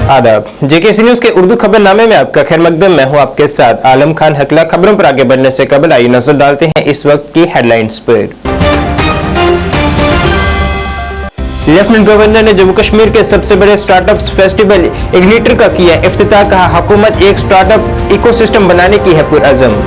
आदाब, JKC news के उर्दू खबरनामे में आपका खैर मकदम। मैं हूं आपके साथ आलम खान हकला। खबरों पर आगे बढ़ने से कबल आइए नजर डालते हैं इस वक्त की हेडलाइंस पर। लेफ्टिनेंट गवर्नर ने जम्मू कश्मीर के सबसे बड़े स्टार्टअप्स फेस्टिवल इग्निटर का किया इफ्तिताह। कहा, हुकूमत एक स्टार्टअप इकोसिस्टम बनाने की है पुरअज़म।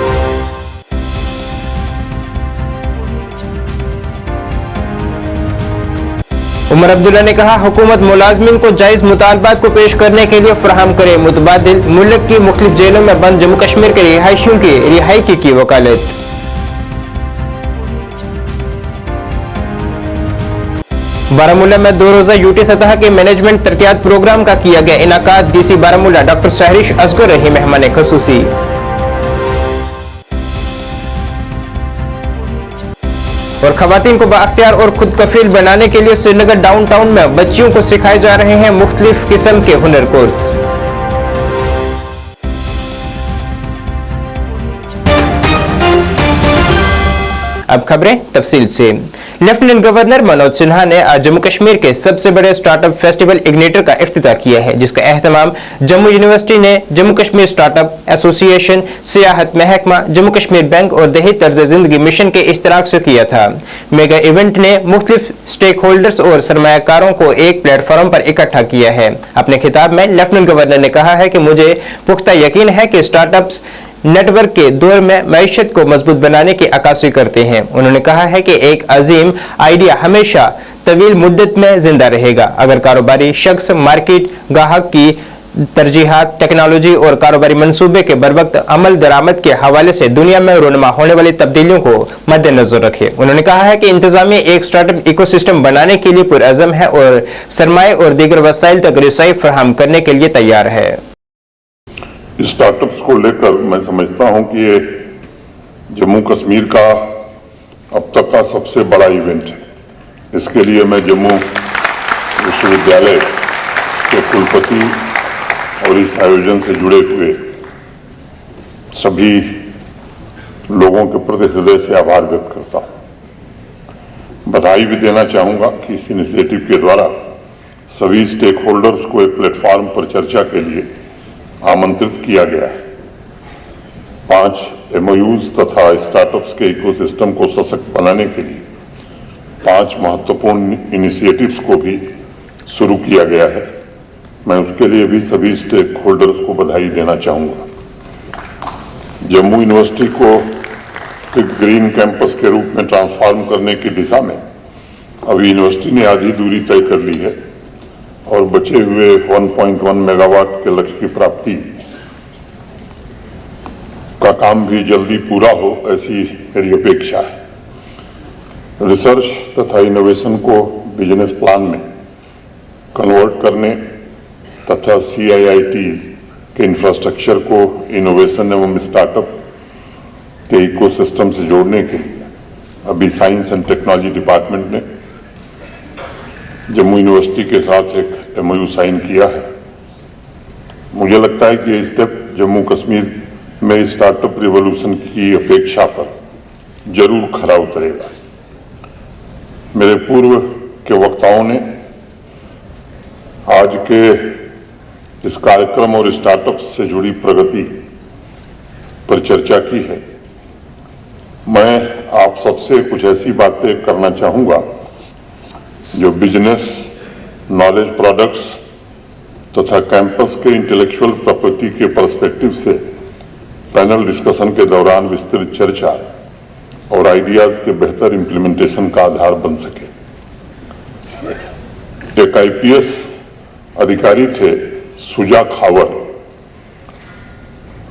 उमर अब्दुल्ला ने कहा, हुकूमत मुलाजमिन को जायज मुतालबात को पेश करने के लिए फराहम करे मुतबादिल। मुल्क की मुख्तलिफ जेलों में बंद जम्मू कश्मीर के रिहायशियों की रिहाई की वकालत। बारामूला में 2 रोजा यूटी सतह के मैनेजमेंट तरक्यात प्रोग्राम का किया गया इनाकाद। डीसी बारामूला डॉक्टर सहरिश असगर रही मेहमान खसूसी। और खवातीन को बाअख्तियार और खुद कफील बनाने के लिए श्रीनगर डाउनटाउन में बच्चियों को सिखाए जा रहे हैं मुख्तलिफ किस्म के हुनर कोर्स। अब खबरें तफसील से। लेफ्टिनेंट गवर्नर मनोज सिन्हा ने आज जम्मू कश्मीर के सबसे बड़े स्टार्टअप फेस्टिवल इग्निटर का इफ्तिताह किया है, जिसका एहतमाम जम्मू यूनिवर्सिटी ने जम्मू कश्मीर स्टार्टअप एसोसिएशन, सियाहत महकमा, जम्मू कश्मीर बैंक और दही तर्ज जिंदगी मिशन के इश्तराक से किया था। मेगा इवेंट ने मुख्तलिफ स्टेक होल्डर्स और सरमायाकारों को एक प्लेटफॉर्म पर इकट्ठा किया है। अपने खिताब में लेफ्टिनेंट गवर्नर ने कहा है कि मुझे पुख्ता यकीन है कि स्टार्टअप्स नेटवर्क के दौर में मईशत को मजबूत बनाने की अक्कासी करते हैं। उन्होंने कहा है कि एक अजीम आइडिया हमेशा तवील मुद्दत में जिंदा रहेगा अगर कारोबारी शख्स मार्केट, गाहक की तरजीहात, टेक्नोलॉजी और कारोबारी मंसूबे के बरवक्त अमल दरामद के हवाले से दुनिया में रोनमा होने वाली तब्दीलियों को मद्देनजर रखे। उन्होंने कहा है कि इंतजामिया एक स्टार्टअप इकोसिस्टम बनाने के लिए पुरअज़म है और सरमाए और दीगर वसाइल तक रसाई फराहम करने के लिए तैयार है। स्टार्टअप्स को लेकर मैं समझता हूं कि ये जम्मू कश्मीर का अब तक का सबसे बड़ा इवेंट है। इसके लिए मैं जम्मू विश्वविद्यालय के कुलपति और इस आयोजन से जुड़े हुए सभी लोगों के प्रति हृदय से आभार व्यक्त करता हूं। बधाई भी देना चाहूंगा कि इस इनिशिएटिव के द्वारा सभी स्टेक होल्डर्स को एक प्लेटफॉर्म पर चर्चा के लिए आमंत्रित किया गया है। 5 MOUs तथा स्टार्टअप्स के इकोसिस्टम को सशक्त बनाने के लिए 5 महत्वपूर्ण इनिशिएटिव्स को भी शुरू किया गया है। मैं उसके लिए भी सभी स्टेक होल्डर्स को बधाई देना चाहूंगा। जम्मू यूनिवर्सिटी को एक ग्रीन कैंपस के रूप में ट्रांसफॉर्म करने की दिशा में अभी यूनिवर्सिटी ने आधी दूरी तय कर ली है और बचे हुए 1.1 मेगावाट के लक्ष्य की प्राप्ति का काम भी जल्दी पूरा हो, ऐसी मेरी अपेक्षा है। रिसर्च तथा इनोवेशन को बिजनेस प्लान में कन्वर्ट करने तथा CIITs के इंफ्रास्ट्रक्चर को इनोवेशन एवं स्टार्टअप के इकोसिस्टम से जोड़ने के लिए अभी साइंस एंड टेक्नोलॉजी डिपार्टमेंट ने जम्मू यूनिवर्सिटी के साथ एक MOU साइन किया है। मुझे लगता है कि ये स्टेप जम्मू कश्मीर में स्टार्टअप रिवॉल्यूशन की अपेक्षा पर जरूर खरा उतरेगा। मेरे पूर्व के वक्ताओं ने आज के इस कार्यक्रम और स्टार्टअप से जुड़ी प्रगति पर चर्चा की है। मैं आप सबसे कुछ ऐसी बातें करना चाहूंगा जो बिजनेस, नॉलेज प्रोडक्ट्स तथा कैंपस के इंटेलेक्चुअल प्रॉपर्टी के पर्सपेक्टिव से पैनल डिस्कशन के दौरान विस्तृत चर्चा और आइडियाज के बेहतर इंप्लीमेंटेशन का आधार बन सके। एक IPS अधिकारी थे सुजा खावर।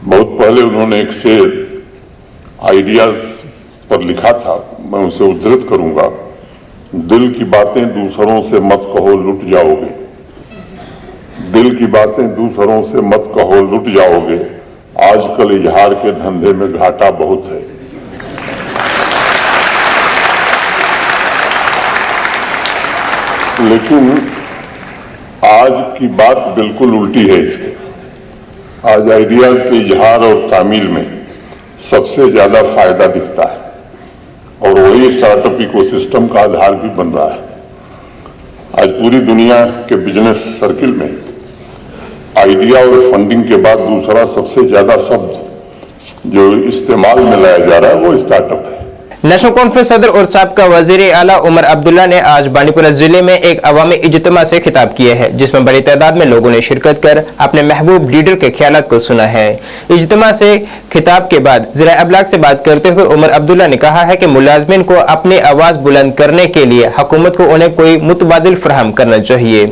बहुत पहले उन्होंने एक शेर आइडियाज पर लिखा था, मैं उसे उद्धृत करूंगा। दिल की बातें दूसरों से मत कहो लुट जाओगे, दिल की बातें दूसरों से मत कहो लुट जाओगे, आजकल इजहार के धंधे में घाटा बहुत है। लेकिन आज की बात बिल्कुल उल्टी है इसके। आज आइडियाज के इजहार और तामील में सबसे ज्यादा फायदा दिखता है और वही स्टार्टअप इकोसिस्टम का आधार भी बन रहा है। आज पूरी दुनिया के बिजनेस सर्किल में आइडिया और फंडिंग के बाद दूसरा सबसे ज्यादा शब्द जो इस्तेमाल में लाया जा रहा है वो स्टार्टअप है। नेशनल कॉन्फ्रेंस सदर और साबका वजीर आला उमर अब्दुल्ला ने आज बांडीपुरा जिले में एक अवामी इज्तिमा से खिताब किया है, जिसमें बड़ी तादाद में लोगों ने शिरकत कर अपने महबूब लीडर के ख्यालात को सुना है। इज्तिमा से खिताब के बाद ज़िला अबलाग से बात करते हुए उमर अब्दुल्ला ने कहा है कि मुलाजमीन को अपनी आवाज बुलंद करने के लिए हुकूमत को उन्हें कोई मुतबादिल फराहम करना चाहिए।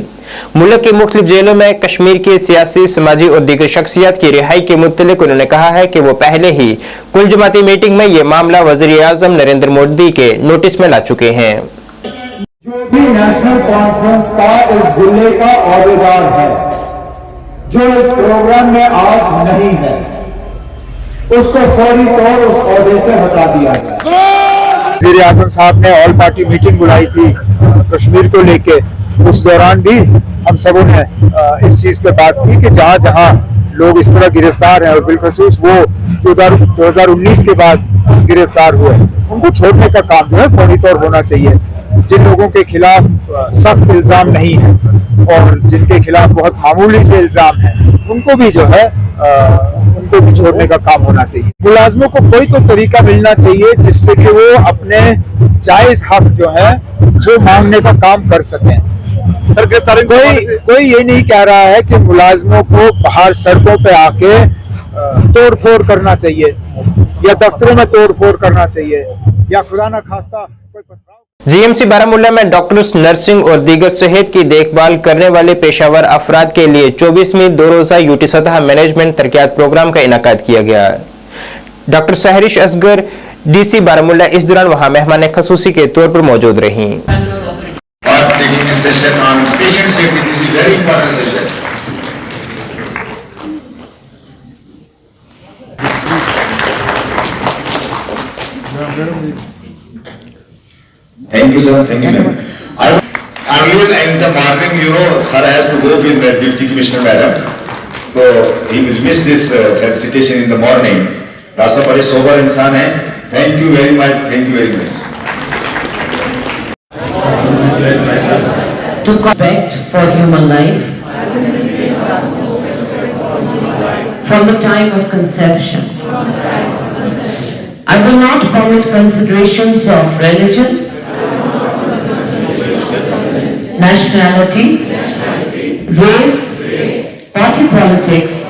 मुल्क की मुख्तलिफ जेलों में कश्मीर की सियासी, समाजी और दीगर शख्सियत की रिहाई के मुतल्लिक उन्होंने कहा है कि वो पहले ही कुल जमाती मीटिंग में ये मामला वज़ीर आज़म नरेंद्र मोदी के नोटिस में ला चुके हैं। जो भी नेशनल कॉन्फ्रेंस का इस जिले का औहदेदार है, जो इस प्रोग्राम में आज नहीं है, उसको फौरी तौर उस औहदे से हटा दिया जाए। वज़ीर आज़म साहब ने ऑल पार्टी मीटिंग बुलाई थी कश्मीर को लेके, उस दौरान भी हम सबों ने इस चीज पे बात की कि जहां जहां लोग इस तरह गिरफ्तार हैं और बिलखसूस वो 2019 के बाद गिरफ्तार हुए, उनको छोड़ने का काम जो है फौरी तौर होना चाहिए। जिन लोगों के खिलाफ सख्त इल्जाम नहीं है और जिनके खिलाफ बहुत मामूली से इल्जाम है, उनको भी जो है उनको भी छोड़ने का काम होना चाहिए। मुलाजमों को कोई तो तरीका मिलना चाहिए जिससे कि वो अपने जायज हक जो है वो मांगने का काम कर सकें। कोई ये नहीं कह रहा है कि मुलाजमों को बाहर सड़कों पे आके तोड़ फोड़ करना चाहिए या दफ्तरों में तोड़ फोड़ करना चाहिए या खुदा न खास्ता कोई पथराव। जीएमसी बारामूला में डॉक्टर्स, नर्सिंग और दीगर सेहत की देखभाल करने वाले पेशावर अफराद के लिए 24वीं 2 रोजा यूटी सतह मैनेजमेंट तरक्यात प्रोग्राम का इनाकाद किया गया। डॉक्टर सहरिश असगर डीसी बारामूला इस दौरान वहां मेहमान खसूसी के तौर पर मौजूद रहीं। Taking this session on patient safety. This is very important session. Thank you, sir. Thank you, ma'am. Earlier in the morning, sir has to go with the Deputy Commissioner, madam. So he will miss this felicitation in the morning. Doctor साहब बड़े sober इंसान हैं. Thank you very much. Thank you very much. To respect for human life from the time of conception. I will not permit considerations of religion, nationality, race, party politics,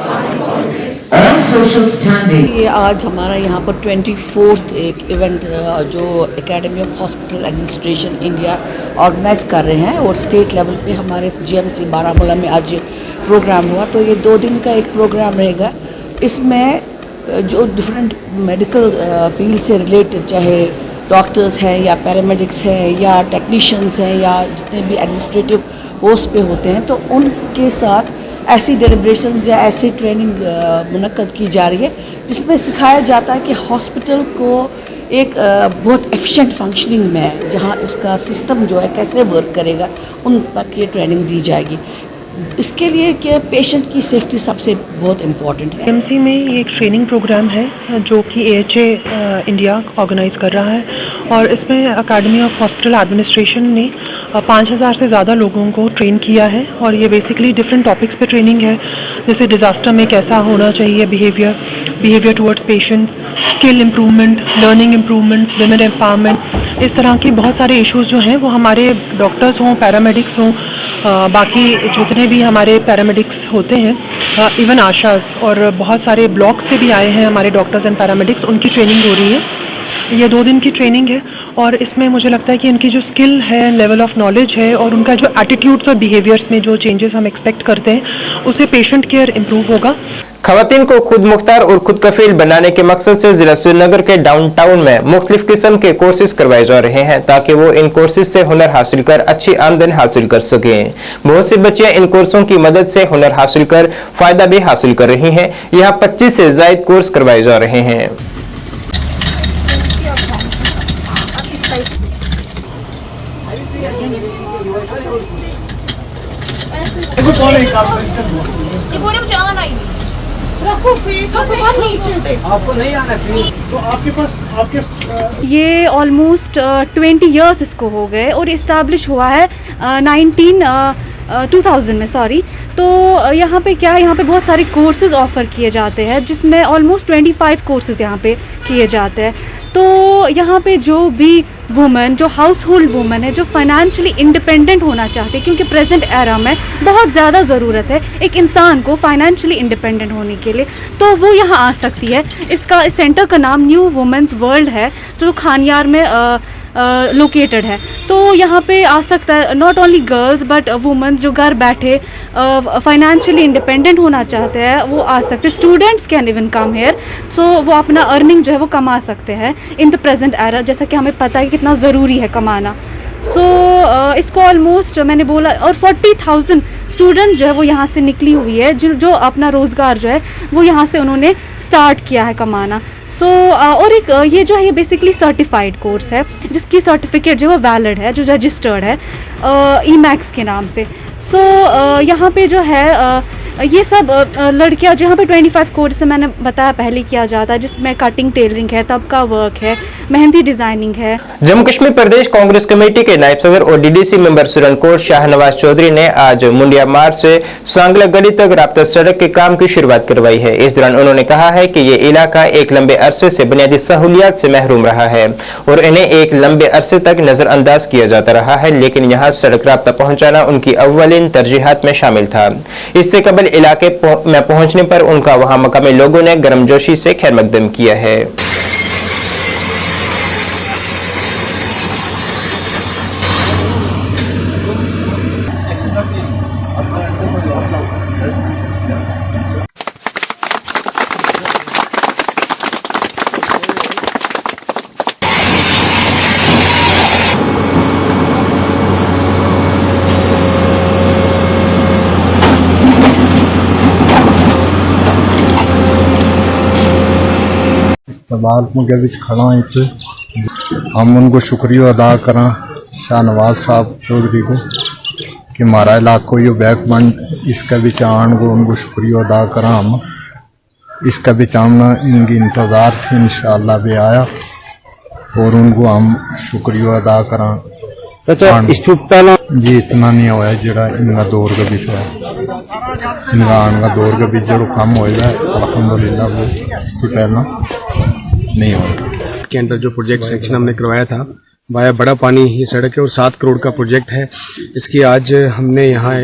और social standing. ये आज हमारा यहाँ पर 24th एक event जो academy of hospital administration India organise कर रहे हैं और स्टेट लेवल पे हमारे जीएमसी बारामूला में आज प्रोग्राम हुआ। तो ये 2 दिन का एक प्रोग्राम रहेगा। इसमें जो डिफरेंट मेडिकल फील्ड से रिलेटेड, चाहे डॉक्टर्स हैं या पैरामेडिक्स हैं या टेक्नीशियंस हैं या जितने भी एडमिनिस्ट्रेटिव पोस्ट पे होते हैं, तो उनके साथ ऐसी डेलिब्रेशंस या ऐसी ट्रेनिंग मुनक्कद की जा रही है जिसमें सिखाया जाता है कि हॉस्पिटल को एक बहुत एफिशिएंट फंक्शनिंग में जहां उसका सिस्टम जो है कैसे वर्क करेगा, उन तक ये ट्रेनिंग दी जाएगी। इसके लिए कि पेशेंट की सेफ्टी सबसे बहुत इम्पॉर्टेंट है। एमसी में ये एक ट्रेनिंग प्रोग्राम है जो कि AHA इंडिया ऑर्गेनाइज कर रहा है और इसमें एकेडमी ऑफ हॉस्पिटल एडमिनिस्ट्रेशन ने 5000 से ज़्यादा लोगों को ट्रेन किया है और ये बेसिकली डिफरेंट टॉपिक्स पे ट्रेनिंग है, जैसे डिज़ास्टर में कैसा होना चाहिए behaviour towards patients, skill improvement, learning improvements, women empowerment. इस तरह की बहुत सारे इश्यूज़ जो हैं वो हमारे डॉक्टर्स हों, पैरामेडिक्स हों, बाकी जितने भी हमारे पैरामेडिक्स होते हैं, इवन आशास और बहुत सारे ब्लॉक से भी आए हैं हमारे डॉक्टर्स एंड पैरामेडिक्स, उनकी ट्रेनिंग हो रही है। ये 2 दिन की ट्रेनिंग है और इसमें मुझे लगता है कि इनकी जो स्किल है, लेवल ऑफ नॉलेज है और उनका जो एटीट्यूड्स और बिहेवियर्स में जो चेंजेस हम एक्सपेक्ट करते हैं, उससे पेशेंट केयर इम्प्रूव होगा। खवातीन को खुद मुख्तार और खुद कफील बनाने के मकसद से जिला श्रीनगर के डाउनटाउन में मुख्तलिफ किस्म के कोर्सेज करवाए जा रहे हैं ताकि वो इन कोर्सेज से हुनर हासिल कर अच्छी आमदनी हासिल कर सकें। बहुत सी बच्चियां इन कोर्सों की मदद से हुनर हासिल कर फायदा भी हासिल कर रही हैं। यहाँ 25 से ज्यादा कोर्स करवाए जा रहे हैं। आपको नहीं आना फीस, तो आपके पास ये ऑलमोस्ट 20 इयर्स इसको हो गए और इस्टेब्लिश हुआ है 19 2000 में, सॉरी। तो यहाँ पे क्या है, यहाँ पे बहुत सारे कोर्सेज़ ऑफ़र किए जाते हैं, जिसमें ऑलमोस्ट 25 कोर्सेज़ यहाँ पे किए जाते हैं। तो यहाँ पे जो भी वुमेन, जो हाउस होल्ड वुमेन है, जो फाइनेंशियली इंडिपेंडेंट होना चाहती है, क्योंकि प्रेजेंट एरा में बहुत ज़्यादा ज़रूरत है एक इंसान को फाइनेंशियली इंडिपेंडेंट होने के लिए, तो वो यहाँ आ सकती है। इस सेंटर का नाम न्यू वुमेन्स वर्ल्ड है, जो खानियार में लोकेटेड है। तो यहाँ पे आ सकता है not only girls but women जो घर बैठे फाइनेंशियली इंडिपेंडेंट होना चाहते हैं, वो आ सकते हैं। Students can even come here, so वो अपना अर्निंग जो है वो कमा सकते हैं इन द प्रेजेंट एरा, जैसा कि हमें पता है कि कितना ज़रूरी है कमाना। सो इसको ऑलमोस्ट मैंने बोला, और 40,000 स्टूडेंट जो है वो यहाँ से निकली हुई है, जो अपना रोज़गार जो है वो यहाँ से उन्होंने स्टार्ट किया है कमाना। सो और एक ये जो है ये बेसिकली सर्टिफाइड कोर्स है, जिसकी सर्टिफिकेट जो है वैलिड है, जो रजिस्टर्ड है ईमैक्स के नाम से। सो यहाँ पे जो है ये सब लड़कियाँ, जहाँ पे 25 कोर्स मैंने बताया पहले किया जाता है, जिसमें कटिंग, टेलरिंग है, तबका वर्क है, मेहंदी डिजाइनिंग है। जम्मू कश्मीर प्रदेश कांग्रेस कमेटी के नायब सदर और डीडीसी मेंबर सुरनकोट शाहनवाज चौधरी ने आज मुंडिया मार्ग से सांगला गली तक राब्ता सड़क के काम की शुरुआत करवाई है। इस दौरान उन्होंने कहा है कि ये इलाका एक लंबे अरसे से बुनियादी सहूलियात से महरूम रहा है और इन्हें एक लंबे अरसे तक नजरअंदाज किया जाता रहा है, लेकिन यहाँ सड़क राब्ता पहुंचाना उनकी अव्वलीन तरजीहात में शामिल था। इससे कबल इलाके में पहुंचने पर उनका वहां मकामी लोगों ने गर्मजोशी से खैर मकदम किया है। तबादलों के बीच खड़ा है तो हम उनको शुक्रिया अदा करें शाहनवाज साहब चौधरी को कि हमारा इलाको ये बैकबंड इसका भी चाहन को उनको शुक्रिया अदा करें। हम इसका भी चाहना इनकी इंतज़ार थी, इंशाअल्लाह भी आया और उनको हम शुक्रिया अदा करें। जी इतना नहीं हुआ जरा इनका दौर के बीच हुआ, इनका आने का दौर के बीच जो कम होएगा अल्हम्दुलिल्लाह वो इससे पहला नहीं होगा। के अंदर जो प्रोजेक्ट सेक्शन हमने करवाया था वाया बड़ा पानी ये सड़क है और 7 करोड़ का प्रोजेक्ट है। इसकी आज हमने यहाँ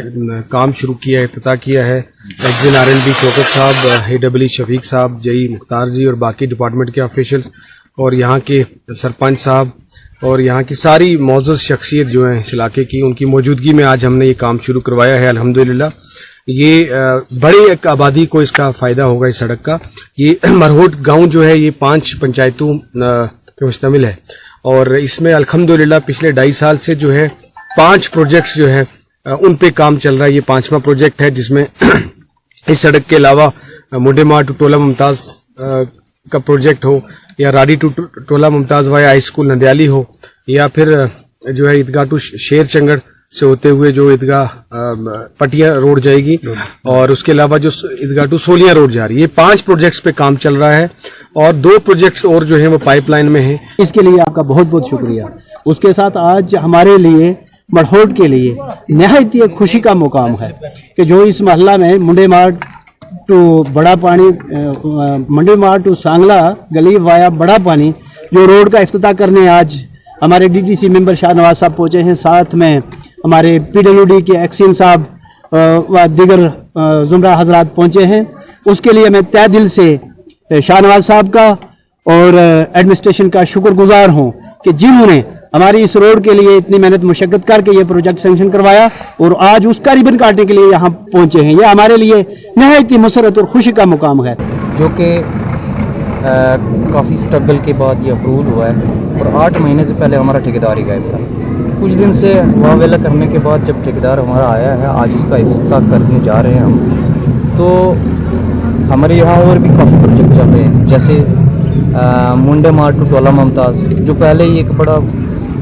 काम शुरू किया है, इफ्तिताह किया है। एक्जिन RNB शौकत साहब, AEE शफीक साहब, JE मुख्तार जी और बाकी डिपार्टमेंट के ऑफिशियल्स और यहाँ के सरपंच साहब और यहाँ की सारी मौजूद शख्सियत जो है इस इलाके की, उनकी मौजूदगी में आज हमने ये काम शुरू करवाया है। अल्हम्दुलिल्लाह ये बड़ी एक आबादी को इसका फ़ायदा होगा इस सड़क का। ये मरहोट गांव जो है ये 5 पंचायतों पे मुश्तमिल है और इसमें अल्हम्दुलिल्लाह पिछले 2.5 साल से जो है 5 प्रोजेक्ट्स जो है उन पे काम चल रहा है। ये 5वां प्रोजेक्ट है जिसमें इस सड़क के अलावा मुंडेमार टू टोला मुमताज़ का प्रोजेक्ट हो या Radi to Tola Mumtaz via high school Nandiyali हो या फिर जो है ईदगाह टू शेर चंगड़ से होते हुए जो ईदगाह पटिया रोड जाएगी और उसके अलावा जो ईदगाह टू सोलियां रोड जा रही है। ये 5 प्रोजेक्ट्स पे काम चल रहा है और 2 प्रोजेक्ट्स और जो है वो पाइपलाइन में है। इसके लिए आपका बहुत बहुत शुक्रिया। उसके साथ आज हमारे लिए मरहोट के लिए नहायत ही खुशी का मुकाम है कि जो इस मोहल्ला में मुंडेमार टू बड़ा पानी, मुंडेमार टू सांगला गली वाया बड़ा पानी जो रोड का इफ्तिताह करने आज हमारे DDC मेंबर शाहनवाज साहब पहुंचे हैं, साथ में हमारे PWD के एक्सिन साहब व दीगर जुमरा हजरात पहुंचे हैं। उसके लिए मैं तहे दिल से शाहनवाज साहब का और एडमिनिस्ट्रेशन का शुक्रगुजार हूं कि जिन्होंने हमारी इस रोड के लिए इतनी मेहनत मुशक्कत करके ये प्रोजेक्ट सैंक्शन करवाया और आज उसका रिबन काटने के लिए यहाँ पहुंचे हैं। ये हमारे लिए नहायत ही मुसरत और खुशी का मुकाम है, जो कि काफ़ी स्ट्रगल के बाद ये अप्रूवल हुआ है और 8 महीने से पहले हमारा ठेकेदार ही गायब था। कुछ दिन से वावेला करने के बाद जब ठेकेदार हमारा आया है, आज इसका इफ्तिताह करने जा रहे हैं हम, तो हमारे यहाँ और भी काफ़ी प्रोजेक्ट चल रहे हैं, जैसे मुंडेमार टू टोला मुमताज़ जो पहले ही एक बड़ा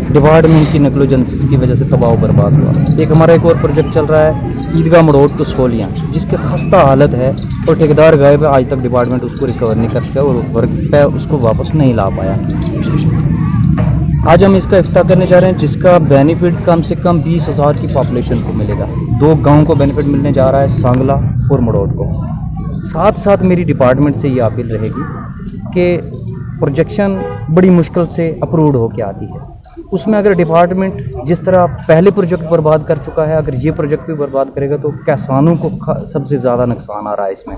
डिपार्टमेंट की नेग्लिजेंस की वजह से तबाह बर्बाद हुआ। एक हमारा एक और प्रोजेक्ट चल रहा है ईदगाह मरोड टू सोलियां, जिसकी खस्ता हालत है और ठेकेदार गायब है, आज तक डिपार्टमेंट उसको रिकवर नहीं कर सका और वर्क पे उसको वापस नहीं ला पाया। आज हम इसका इफ्ताह करने जा रहे हैं, जिसका बेनिफिट कम से कम 20,000 की पॉपुलेशन को मिलेगा। 2 गांव को बेनिफिट मिलने जा रहा है, सांगला और मड़ोट को। साथ साथ मेरी डिपार्टमेंट से ये अपील रहेगी कि प्रोजेक्शन बड़ी मुश्किल से अप्रूव्ड होकर आती है, उसमें अगर डिपार्टमेंट जिस तरह पहले प्रोजेक्ट बर्बाद कर चुका है, अगर ये प्रोजेक्ट भी बर्बाद करेगा तो किसानों को सबसे ज़्यादा नुकसान आ रहा है। इसमें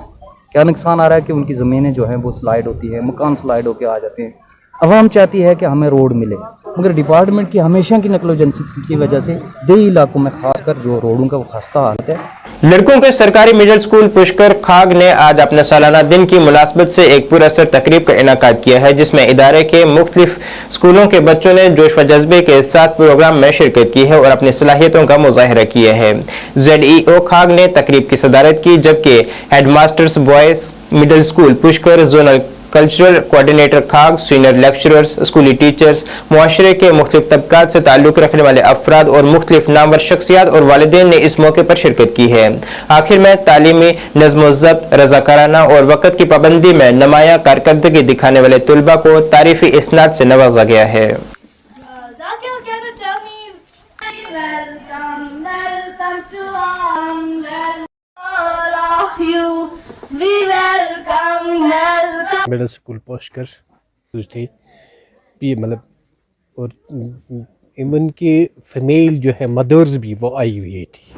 क्या नुकसान आ रहा है कि उनकी ज़मीनें जो हैं वो स्लाइड होती है, मकान स्लाइड होकर आ जाते हैं। अवाम चाहती है कि हमें रोड मिले, मगर डिपार्टमेंट की हमेशा की नकलोजेंसी की वजह से देही इलाकों में खासकर जो रोडों का वो खस्ता हालत है। लड़कों के सरकारी मिडिल स्कूल पुष्कर खाग ने आज अपने सालाना दिन की मुनासबत से एक पुरअसर तकरीब का इनेकाद किया है, जिसमें इदारे के मुख्तलिफ स्कूलों के बच्चों ने जोश व जज्बे के साथ प्रोग्राम में शिरकत की है और अपनी सलाहियतों का मुजाहिरा किया है। ZEO खाग ने तकरीब की सदारत की, जबकि headmasters boys middle school Pushkar, zonal cultural coordinator Khag, senior lecturers, स्कूली टीचर्स, मुआशरे के मुख्तलिफ तबकात से ताल्लुक रखने वाले अफराद और मुख्तलिफ नामवर शख्सियात और वालिदैन ने इस मौके पर शिरकत की है। आखिर में तालीमी नज़्म-ओ-ज़ब्त, रज़ाकाराना और वक़्त की पाबंदी में नुमायां कारकर्दगी दिखाने वाले तुलबा को तारीफी इस्नाद से नवाजा गया है। मिडिल स्कूल पुष्कर थी मतलब, और इवन की फीमेल जो है मदर्स भी वो आई हुई थी।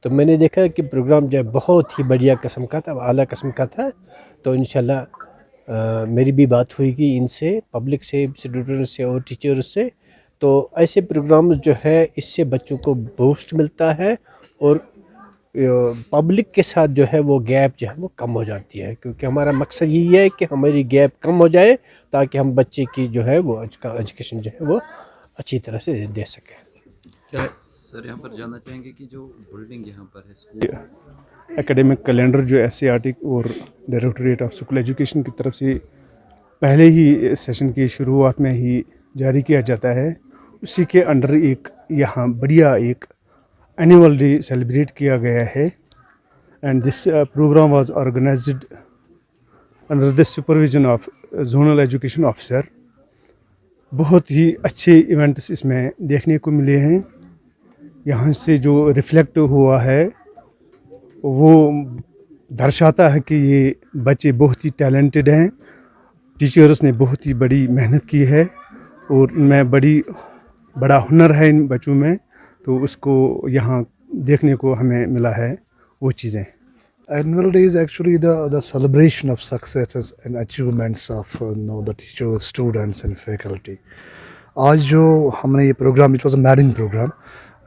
तो मैंने देखा कि प्रोग्राम जो है बहुत ही बढ़िया किस्म का था, आला किस्म का था। तो इंशाल्लाह मेरी भी बात हुई इनसे, पब्लिक से, स्टूडेंट्स से और टीचर्स से। तो ऐसे प्रोग्राम जो है इससे बच्चों को बूस्ट मिलता है और पब्लिक के साथ जो है वो गैप जो है वो कम हो जाती है, क्योंकि हमारा मकसद यही है कि हमारी गैप कम हो जाए ताकि हम बच्चे की जो है वो एजुकेशन जो है वो अच्छी तरह से दे सकें। सर यहाँ पर जानना चाहेंगे कि जो बिल्डिंग यहाँ पर है स्कूल एकेडमिक कैलेंडर जो SCERT और डायरेक्टरेट ऑफ स्कूल एजुकेशन की तरफ से पहले ही सेशन की शुरुआत में ही जारी किया जाता है, उसी के अंडर एक यहाँ बढ़िया एक एनुअल डे सेलिब्रेट किया गया है। And this programme was organised under the supervision of zonal education officer. बहुत ही अच्छे इवेंट्स इसमें देखने को मिले हैं। यहाँ से जो रिफ्लेक्ट हुआ है वो दर्शाता है कि ये बच्चे बहुत ही टैलेंटेड हैं, टीचर्स ने बहुत ही बड़ी मेहनत की है और इनमें बड़ा हुनर है इन बच्चों में। तो उसको यहाँ देखने को हमें मिला है वो चीज़ें। Annual day is actually the celebration of successes and achievements of the teachers, students and faculty. आज जो हमने ये programme, it was a marring programme,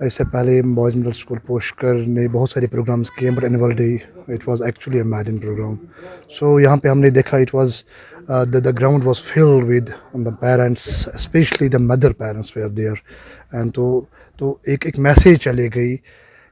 इससे पहले बॉयज़ मिडिल स्कूल पुष्कर ने बहुत सारे प्रोग्राम्स किए, but annual day it was actually a marring programme. So यहाँ पे हमने देखा it was the ground was filled with the parents, specially the mother parents were there. And तो एक मैसेज चली गई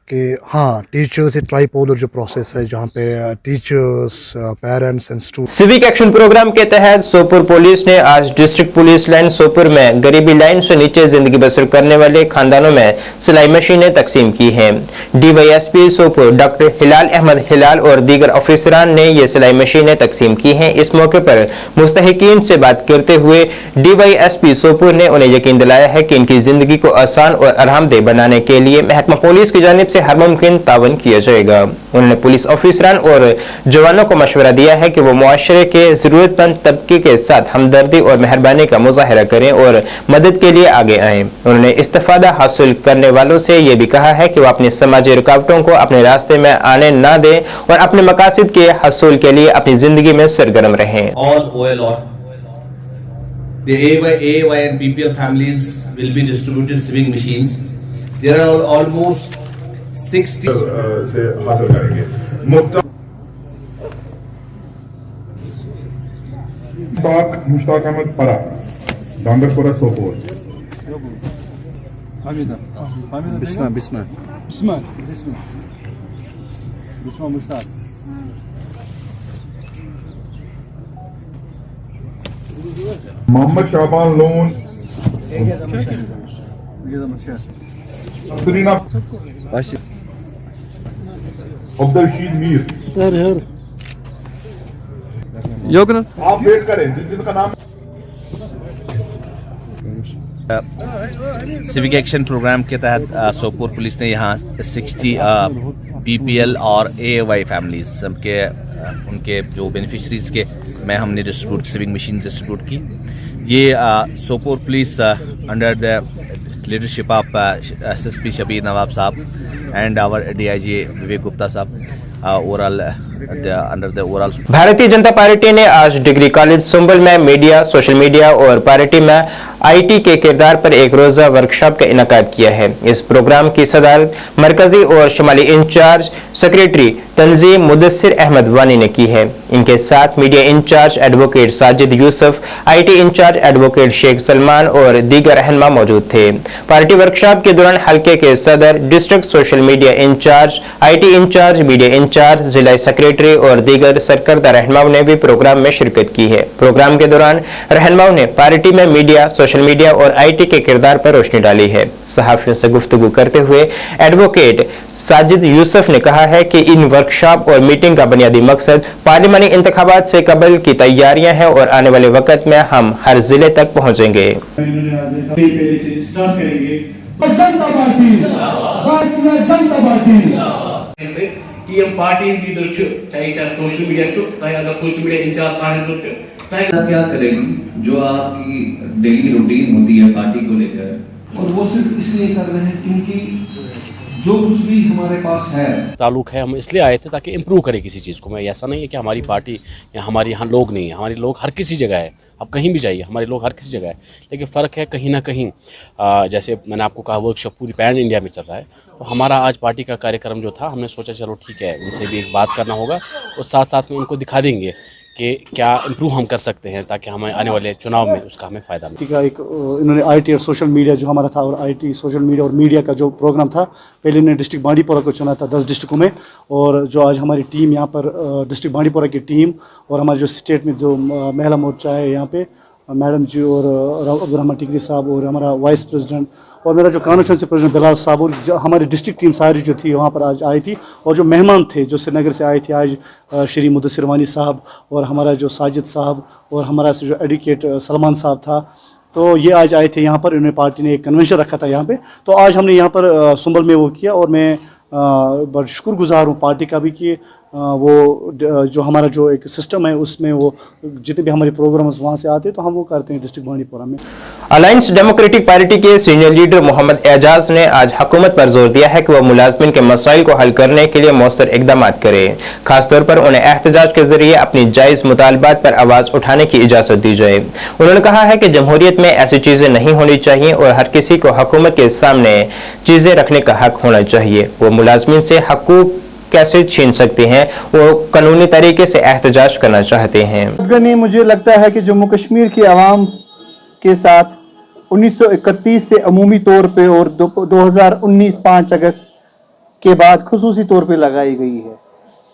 कि हाँ, टीचर्स एक ट्राइपोलर जो प्रोसेस है जहाँ पे teachers, parents and students. Civic action program के तहत सोपुर पुलिस ने आज डिस्ट्रिक्ट पुलिस लाइन सोपुर में गरीबी लाइन से नीचे जिंदगी बसर करने वाले खानदानों में सिलाई मशीनें तकसीम की हैं। DYSP सोपुर डॉक्टर हिलाल अहमद हिलाल और दीगर ऑफिसरान ने ये सिलाई मशीनें तकसीम की हैं। इस मौके पर मुस्तहिकीन से बात करते हुए DYSP सोपुर ने उन्हें यकीन दिलाया है कि इनकी जिंदगी को आसान और आरामदेह बनाने के लिए महकमा पुलिस की जानिब से हर मुमकिन तावन किया जाएगा। उन्होंने पुलिस ऑफिसरान और जवानों को मशवरा दिया है कि वो मुआशरे के जरूरतमंद तबके के साथ हमदर्दी और मेहरबानी का मुजाहरा करें और मदद के लिए आगे आएं। उन्होंने इस्तिफादा हासिल करने वालों से ये भी कहा है कि वो अपनी समाजी रुकावटों को अपने रास्ते में आने ना दें और अपने मकासद के हसूल के लिए अपनी जिंदगी में सरगर्म रहें। The AY and PPL families will be distributed sewing machines. There are almost 60 से हासिल करेंगे। मुश्ताक अहमद परा, डांगरपुरा सोपोर। बिस्मा मुश्ताक। मोहम्मद शाबान लोन, सरीना, अब्दुलरशीद मीर। आप वेट करें जिस दिन का नाम सिविक एक्शन प्रोग्राम के तहत सोपोर पुलिस ने यहाँ 60 BPL और AAY फैमिलीज सबके उनके जो बेनिफिशरीज के में हमने डिस्ट्रीब्यूट सिविक मशीन डिस्ट्रीब्यूट की। ये Sopore police under the leadership of SSP Shabir Nawab Sahab and our DIG Vivek Gupta Sahab overall under the overall. Bharatiya Janata party ने आज डिग्री कॉलेज संबल में मीडिया, सोशल मीडिया और पार्टी में IT के किरदार पर एक रोजा वर्कशॉप का इनेकाद किया है। इस प्रोग्राम की सदारत मरकजी और शुमाली इंचार्ज सेक्रेटरी तंजीम मुदस्सिर अहमद वानी ने की है। इनके साथ media in charge advocate Sajid Yusuf, IT in charge advocate Sheikh Salman और दीगर रहनुमा मौजूद थे। पार्टी वर्कशॉप के दौरान हल्के के सदर, district social media in charge, IT in charge, media in charge, जिला सेक्रेटरी और दीगर सरकर्दा रहनुमाओं ने भी प्रोग्राम में शिरकत की है। प्रोग्राम के दौरान रहनुमाओं ने पार्टी में मीडिया, सोशल मीडिया और IT के किरदार पर रोशनी डाली है। सहाफियों से गुफ्तगू करते हुए एडवोकेट साजिद यूसुफ ने कहा है कि इन वर्कशॉप और मीटिंग का बुनियादी मकसद पार्लिमानी इंतखाबात से कबल की तैयारियां हैं और आने वाले वक्त में हम हर जिले तक पहुंचेंगे। कि हम पार्टी लीडर चाहे सोशल मीडिया अगर सोशल मीडिया इंचार्ज साहिब क्या करेंगे जो आपकी डेली रूटीन होती है पार्टी को लेकर, और वो सिर्फ इसलिए कर रहे हैं क्योंकि जो कुछ भी हमारे पास है ताल्लुक है, हम इसलिए आए थे ताकि इम्प्रूव करें किसी चीज़ को। मैं ऐसा नहीं है कि हमारी पार्टी या हमारे यहाँ लोग नहीं है, हमारे लोग हर किसी जगह है। आप कहीं भी जाइए, हमारे लोग हर किसी जगह है, लेकिन फ़र्क है कहीं ना कहीं जैसे मैंने आपको कहा वर्कशॉप पूरी पैन इंडिया में चल रहा है, तो हमारा आज पार्टी का कार्यक्रम जो था हमने सोचा चलो ठीक है उनसे भी एक बात करना होगा और साथ साथ में उनको दिखा देंगे कि क्या इम्प्रूव हम कर सकते हैं ताकि हमें आने वाले चुनाव में उसका हमें फ़ायदा मिले। एक इन्होंने IT और सोशल मीडिया जो हमारा था और IT सोशल मीडिया और मीडिया का जो प्रोग्राम था, पहले इन्होंने डिस्ट्रिक्ट बांडीपुरा को चुना था 10 डिस्ट्रिक्टों में, और जो आज हमारी टीम यहाँ पर डिस्ट्रिक्ट बांडीपुरा की टीम और हमारे जो स्टेट में जो महिला मोर्चा है यहाँ पे मैडम जी और अब्दुल टिकरी साहब और हमारा वाइस प्रेसिडेंट और मेरा जो कॉन्स्टिट्यूंसी प्रेसिडेंट बिलाल साहब और हमारी डिस्ट्रिक्ट टीम सारी जो थी वहाँ पर आज आई थी। और जो मेहमान थे जो श्रीनगर से आए थे आज श्री मुदस्सिर वानी साहब और हमारा जो साजिद साहब और हमारा जो एडवोकेट सलमान साहब था, तो ये आज आए थे यहाँ पर। इन्होंने पार्टी ने एक कन्वेंशन रखा था यहाँ पे, तो आज हमने यहाँ पर सुंबल में वो किया और मैं बड़ा शुक्रगुजार हूँ पार्टी का भी कि वो जो हमारा जो एक सिस्टम है उसमें वो जितने भी हमारे प्रोग्राम्स वहाँ से आते हैं तो हम वो करते हैं डिस्ट्रिक्ट बांडीपुरा में। अलायंस डेमोक्रेटिक पार्टी के सीनियर लीडर मोहम्मद एजाज ने आज हुकूमत पर जोर दिया है कि वह मुलाजमिन के मसाइल को हल करने के लिए मौसर इकदाम करे। खासतौर पर उन्हें एहतजाज के जरिए अपनी जायज मुतालबात पर आवाज उठाने की इजाजत दी जाए। उन्होंने कहा है कि जमहूरियत में ऐसी चीजें नहीं होनी चाहिए और हर किसी को हुकूमत के सामने चीजें रखने का हक होना चाहिए। वो मुलाजमिन से हकूक कैसे छीन सकते हैं, वो कानूनी तरीके से एहतजाज करना चाहते हैं। मुझे लगता है कि जम्मू कश्मीर की आवाम के साथ 1931 से अमूमी तौर पे और 2019 5 अगस्त के बाद खुसूसी तौर पे लगाई गई है,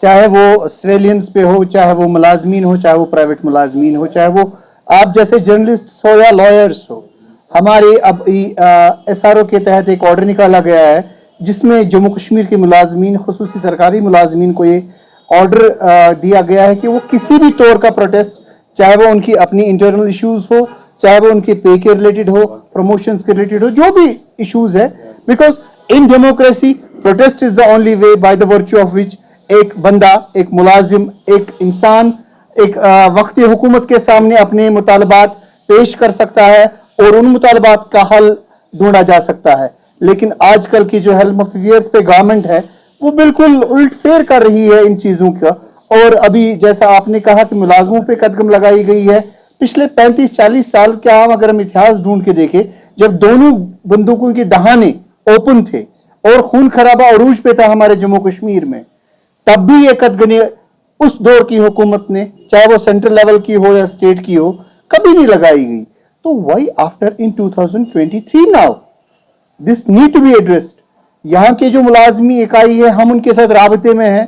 चाहे वो सिविलियंस पे हो, चाहे वो मुलाजमीन हो, चाहे वो प्राइवेट मुलाजमीन हो, चाहे वो आप जैसे जर्नलिस्ट हो या लॉयर्स हो। हमारे अब SRO के तहत एक ऑर्डर निकाला गया है जिसमें जम्मू कश्मीर के मुलाजमीन खुसूसी सरकारी मुलाजमीन को ये ऑर्डर दिया गया है कि वो किसी भी तौर का प्रोटेस्ट, चाहे वो उनकी अपनी इंटरनल इश्यूज हो, चाहे वो उनके पे के रिलेटेड हो, प्रमोशंस के रिलेटेड हो, जो भी इश्यूज है, because in democracy protest is the only way by the virtue of which एक बंदा, एक मुलाजिम, एक इंसान एक वक्ती हुकूमत के सामने अपने मुतालबात पेश कर सकता है और उन मुतालबात का हल ढूंढा जा सकता है। लेकिन आजकल की जो हेल्थ ऑफ अफेयर्स पे गवर्नमेंट है वो बिल्कुल उल्ट फेर कर रही है इन चीजों का। और अभी जैसा आपने कहा कि मुलाजमों पे कदम लगाई गई है, पिछले 35-40 साल का अगर हम इतिहास ढूंढ के देखें, जब दोनों बंदूकों के दहाने ओपन थे और खून खराबा अरूज पे था हमारे जम्मू कश्मीर में, तब भी ये कदगनी उस दौर की हुकूमत ने, चाहे वो सेंट्रल लेवल की हो या स्टेट की हो, कभी नहीं लगाई गई। तो why after in 2023 now this need to be addressed. यहाँ के जो मुलाजमी इकाई है हम उनके साथ राबते में हैं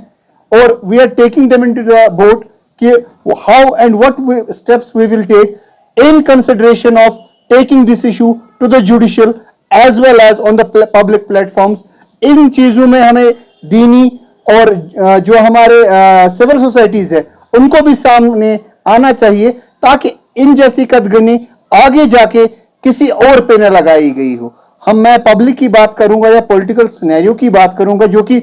और we are taking them into the boat कि how and what steps we will take in consideration of taking this issue to the judicial as well as on the public platforms. इन चीजों में हमें दीनी और जो हमारे सिविल सोसाइटीज है उनको भी सामने आना चाहिए ताकि इन जैसी कदगनी आगे जाके किसी और पे न लगाई गई हो। मैं पब्लिक की बात करूंगा या पॉलिटिकल सिनेरियो की बात करूंगा जो कि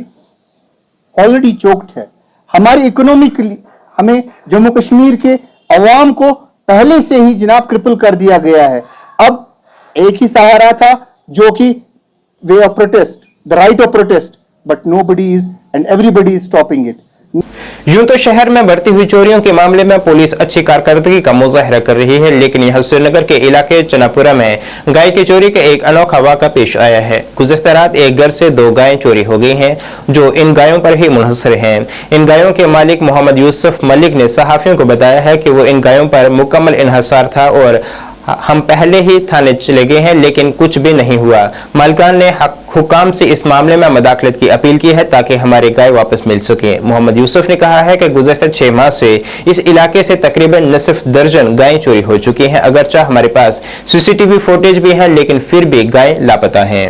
ऑलरेडी चोक्ड है। हमारी इकोनॉमिकली हमें जम्मू कश्मीर के अवाम को पहले से ही जनाब क्रिपल कर दिया गया है। अब एक ही सहारा था जो कि way of protest, the right of protest, but nobody is and everybody is stopping it. यूं तो शहर में बढ़ती हुई चोरियों के मामले में पुलिस अच्छी कारकर्दगी का मुजाहरा कर रही है, लेकिन यहां श्रीनगर के इलाके चनापुरा में गाय की चोरी का एक अनोखा वाक़ा पेश आया है। गुज़श्ता रात एक घर से 2 गायें चोरी हो गई हैं, जो इन गायों पर ही मुनहसर हैं। इन गायों के मालिक मोहम्मद यूसुफ मलिक ने सहाफियों को बताया है कि वो इन गायों पर मुकम्मल इन्हसार था और हम पहले ही थाने चले गए हैं, लेकिन कुछ भी नहीं हुआ। मालिकान ने हुकाम से इस मामले में मदाखलत की अपील की है ताकि हमारी गाय वापस मिल सके। मोहम्मद यूसुफ ने कहा है कि गुज़श्ता 6 माह से इस इलाके से तकरीबन निसफ दर्जन गायें चोरी हो चुकी हैं। अगरचे हमारे पास सीसीटीवी फुटेज भी है, लेकिन फिर भी गायें लापता हैं।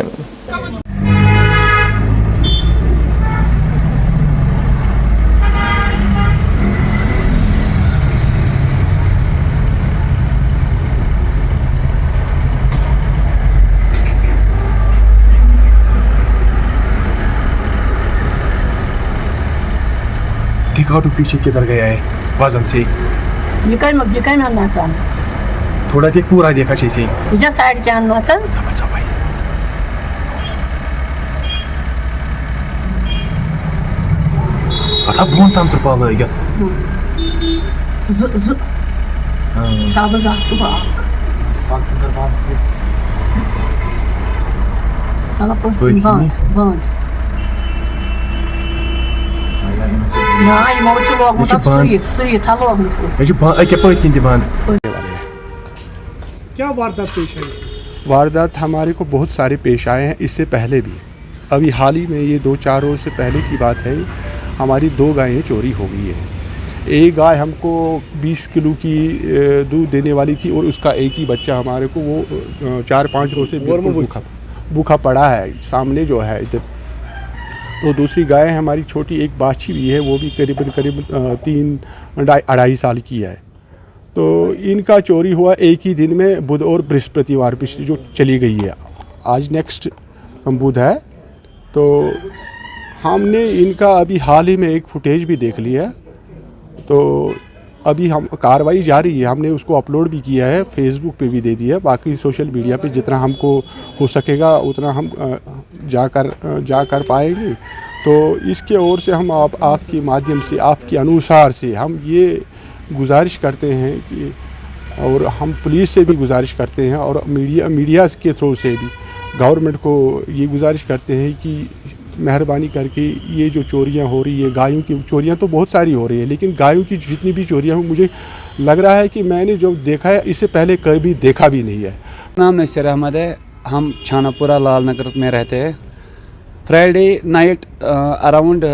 दिखा तो पीछे किधर गया है वजन से ये कम नाचन थोड़ा देख पूरा देखा से ये साइड क्या नाचन आता बोन तम तो पाल लगित सबज तो बाक तला बंद क्या वारदात पेश आई? वारदात हमारे को बहुत सारे पेश आए हैं, इससे पहले भी। अभी हाल ही में ये 2-4 रोज से पहले की बात है, हमारी 2 गायें चोरी हो गई है। एक गाय हमको 20 किलो की दूध देने वाली थी और उसका एक ही बच्चा हमारे को वो 4-5 रोज से बिल्कुल भूखा पड़ा है सामने जो है इधर। तो दूसरी गाय हमारी छोटी एक बाछी भी है, वो भी करीबन 3-2.5 साल की है। तो इनका चोरी हुआ एक ही दिन में, बुध और बृहस्पतिवार पिछली जो चली गई है। आज नेक्स्ट बुध है, तो हमने इनका अभी हाल ही में एक फुटेज भी देख लिया है। तो अभी हम कार्रवाई जारी है, हमने उसको अपलोड भी किया है, फेसबुक पे भी दे दिया, बाकी सोशल मीडिया पे जितना हमको हो सकेगा उतना हम जाकर पाएंगे। तो इसके ओर से हम आपके माध्यम से, आपके अनुसार से हम ये गुजारिश करते हैं कि, और हम पुलिस से भी गुजारिश करते हैं और मीडिया के थ्रू से भी गवर्नमेंट को ये गुजारिश करते हैं कि मेहरबानी करके ये जो चोरियां हो रही है, गायों की चोरियां तो बहुत सारी हो रही है, लेकिन गायों की जितनी भी चोरियां मुझे लग रहा है कि मैंने जो देखा है इससे पहले कभी देखा भी नहीं है। नाम नसीर अहमद है, हम छानापुरा लाल नगर में रहते हैं। फ्राइडे नाइट अराउंड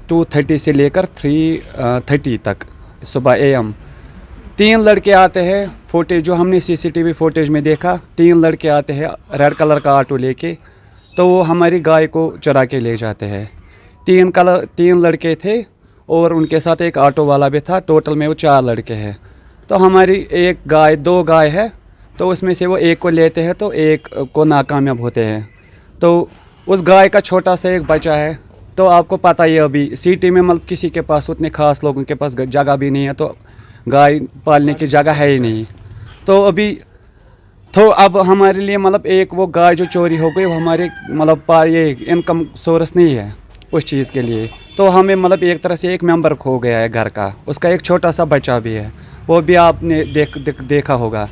2:30 से लेकर 3:30 तक सुबह AM 3 लड़के आते हैं। फुटेज जो हमने CCTV फुटेज में देखा, 3 लड़के आते हैं रेड कलर का ऑटो लेके, तो वो हमारी गाय को चुरा के ले जाते हैं। 3 लड़के थे और उनके साथ एक ऑटो वाला भी था, टोटल में वो 4 लड़के हैं। तो हमारी 2 गाय है, तो उसमें से वो एक को लेते हैं तो एक को नाकामयाब होते हैं। तो उस गाय का छोटा सा एक बच्चा है, तो आपको पता ही है अभी सिटी में मतलब किसी के पास उतने ख़ास लोगों के पास जगह भी नहीं है, तो गाय पालने की जगह है ही नहीं। तो अभी तो अब हमारे लिए मतलब एक वो गाय जो चोरी हो गई वो हमारे मतलब ये इनकम सोर्स नहीं है उस चीज़ के लिए। तो हमें मतलब एक तरह से एक मेंबर खो गया है घर का, उसका एक छोटा सा बच्चा भी है, वो भी आपने देखा होगा।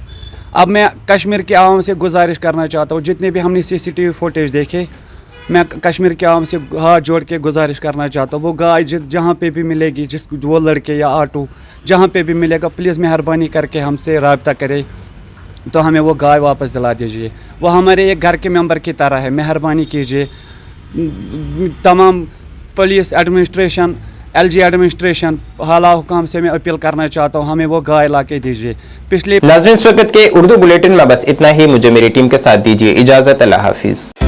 अब मैं कश्मीर के आवाम से गुजारिश करना चाहता हूँ, जितने भी हमने CCTV फुटेज देखे, मैं कश्मीर के आवाम से हाथ जोड़ के गुजारिश करना चाहता हूँ, वो गाय जहाँ पे भी मिलेगी, वो लड़के या ऑटो जहाँ पे भी मिलेगा, प्लीज़ मेहरबानी करके हमसे रब्ता करें, तो हमें वो गाय वापस दिला दीजिए। वो हमारे एक घर के मेंबर की तरह है, मेहरबानी कीजिए। तमाम पुलिस एडमिनिस्ट्रेशन, LG एडमिनिस्ट्रेशन, हाला हुकाम से मैं अपील करना चाहता हूँ, हमें वो गाय ला के दीजिए। पिछले नाज़रीन, इस वक्त के उर्दू बुलेटिन में बस इतना ही। मुझे मेरी टीम के साथ दीजिए इजाज़त। अल्लाह हाफिज़।